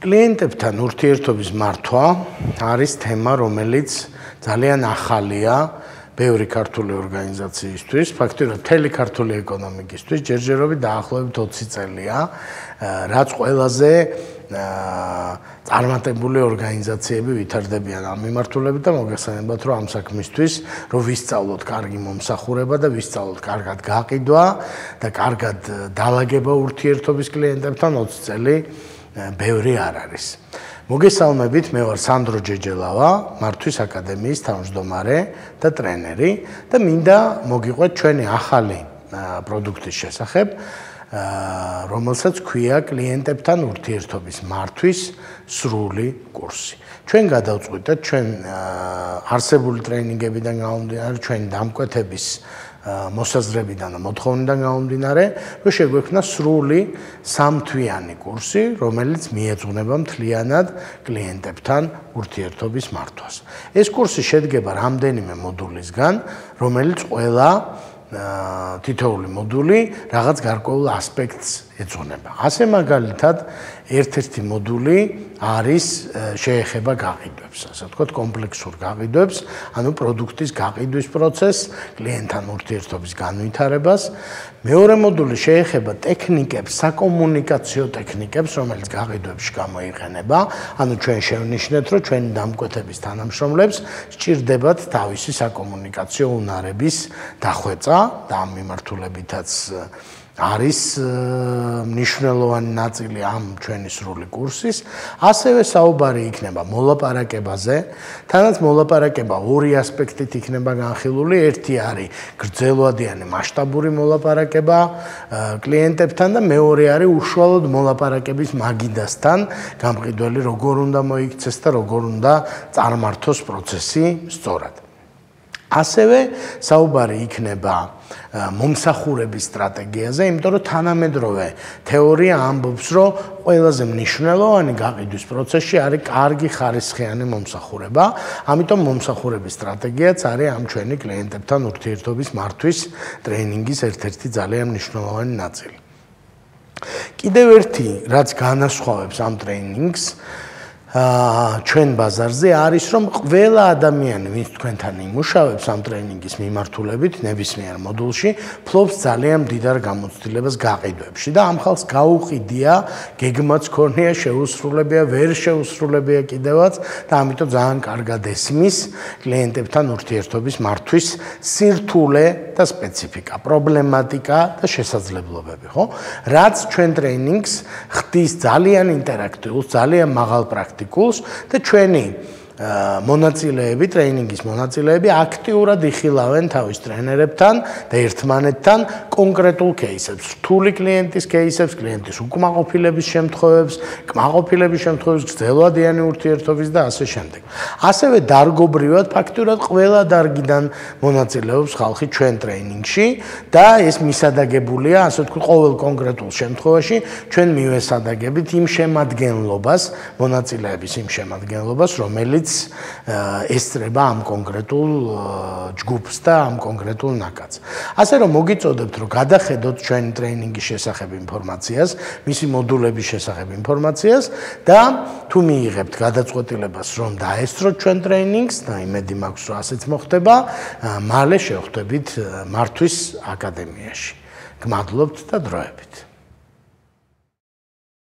Klienteებთან ურთიერთობის მართვა არის თემა, რომელიც ძალიან ახალია ბევრი ქართული ორგანიზაციისთვის, ფაქტობრივად მთელი ქართული ეკონომიკისთვის, ჯერჯერობით დაახლოებით 20 წელია, რაც ყველაზე წარმატებული ორგანიზაციები ვითარდებიან ამ მიმართულებით და მოგეხსენებათ, რომ ამ საქმისთვის, რომ ვისწავლოთ კარგი მომსახურება და ვისწავლოთ კარგად გაყიდვა და კარგად დალაგება ურთიერთობის კლიენტებთან 20 წელი ბევრი არ არის. მოგესალმებით, მე ვარ სანდრო ჯეჯელავა, მართვის აკადემიის თავმჯდომარე და ტრენერი და მინდა მოგიყვეთ ჩვენი ახალი პროდუქტის შესახებ, რომელსაც ქვია კლიენტებთან ურთიერთობის მართვის სრული კურსი. ჩვენ გადავწყვიტეთ ჩვენ არსებული ტრეინინგებიდან გამომდინარე, ჩვენი დამკვეთების მოსაზრებიდან და მოთხოვნიდან გამომდინარე, რომ შეგვექმნა სრული სამთვიანი კურსი, რომელიც მიეძღვნება მთლიანად კლიენტებთან ურთიერთობის მართვას. ეს კურსი შედგება რამდენიმე მოდულისგან, რომელიც ყველა თითოეული მოდული რაღაც გარკვეულ ასპექტს ეძღვნება. ასე მაგალითად, ერთ-ერთი მოდული არის შეეხება გაყიდვებს, ასე ვთქვათ, კომპლექსურ გაყიდვებს, ანუ პროდუქტის გაყიდვის პროცესს, კლიენტთან ურთიერთობის განვითარებას. მეორე მოდული შეეხება ტექნიკებს, საკომუნიკაციო ტექნიკებს, რომელიც გაყიდვებში გამოიყენება, ანუ ჩვენ შევნიშნეთ, რომ ჩვენი დამკვეთების თანამშრომლებს სჭირდებათ თავისი საკომუნიკაციო უნარების დახვეწა და ამ მიმართულებითაც არის მნიშვნელოვანი ნაწილი ამ ჩვენი სრული კურსის. ასევე საუბარი იქნება მოლაპარაკებაზე, თანაც მოლაპარაკება ორი ასპექტით იქნება განხილული. ერთი არის გრძელვადიანი მასშტაბური მოლაპარაკება კლიენტებთან და მეორე არის უშუალოდ მოლაპარაკების მაგიდასთან გამყიდველი, როგორ უნდა მოიქცეს და როგორ უნდა წარმართოს პროცესი სწორად. ასევე საუბარი იქნება მომსახურების სტრატეგიაზე, იმიტომ რომ თანამედროვე თეორია ამბობს, რომ ყველაზე მნიშვნელოვანი გაყიდვის პროცესში არის კარგი ხარისხიანი მომსახურება, ამიტომ მომსახურების სტრატეგიაც არის ამ ჩვენი კლიენტებთან ურთიერთობის მართვის ტრეინინგის ერთ-ერთი ძალიან მნიშვნელოვანი ნაწილი. კიდევ ერთი, რაც განასხვავებს ამ ტრეინინგს ჩვენ ბაზარზე არის, რომ ყველა ადამიანი, ვინც თქვენთან იმუშავებს ამ ტრეინინგის მიმართულებით, ნებისმიერ მოდულში, ფლობს ძალიან მდიდარ გამოცდილებას გაყიდვებში და ამ ხალხს გაუყიდია, გეგმაც ქონია, შეუსრულებია, ვერ შეუსრულებია კიდევაც და ამიტომ ძალიან კარგად ესმის კლიენტებთან ურთიერთობის მართვის სირთულე და სპეციფიკა, პრობლემატიკა და შესაძლებლობები, ხო? რაც ჩვენ ტრეინინგს ხდის ძალიან ინტერაქტიულს, ძალიან მაღალ პრაქტიკულს და ჩვენი მონაწილეები, ტრეინინგის მონაწილეები აქტიურად იხილავენ თავის ტრენერებთან და ერთმანეთთან კონკრეტულ кейსებს, რთული კლიენტის кейსებს, კლიენტის უკმაყოფილების შემთხვევებს, კმაყოფილების შემთხვევებს, გრძელვადიანი ურთიერთობის და ასე შემდეგ. ასევე დარგობრივად, ფაქტობრივად ყველა დარგიდან მონაწილეობს ხალხი ჩვენ ტრეინინგში და ეს მისადაგებულია, ასე ვთქვათ, ყოველ კონკრეტულ შემთხვევაში ჩვენ მივესადაგებით იმ შემადგენლობას, მონაწილეების იმ შემადგენლობას, რომელიც ესწრება ამ კონკრეტულ ჯგუფს და ამ კონკრეტულ ნაკადს. ასე რომ მოგიწოდებთ, რომ გადახედოთ ჩვენი ტრეინინგის შესახებ ინფორმაციას, მისი მოდულების შესახებ ინფორმაციას და თუ მიიღებთ გადაწყვეტილებას, რომ დაესწროთ ჩვენ ტრეინინგს და იმედი მაქვს, რომ ასეც მოხდება, მალე შევხვდებით მართვის აკადემიაში. გმადლობთ და დროებით.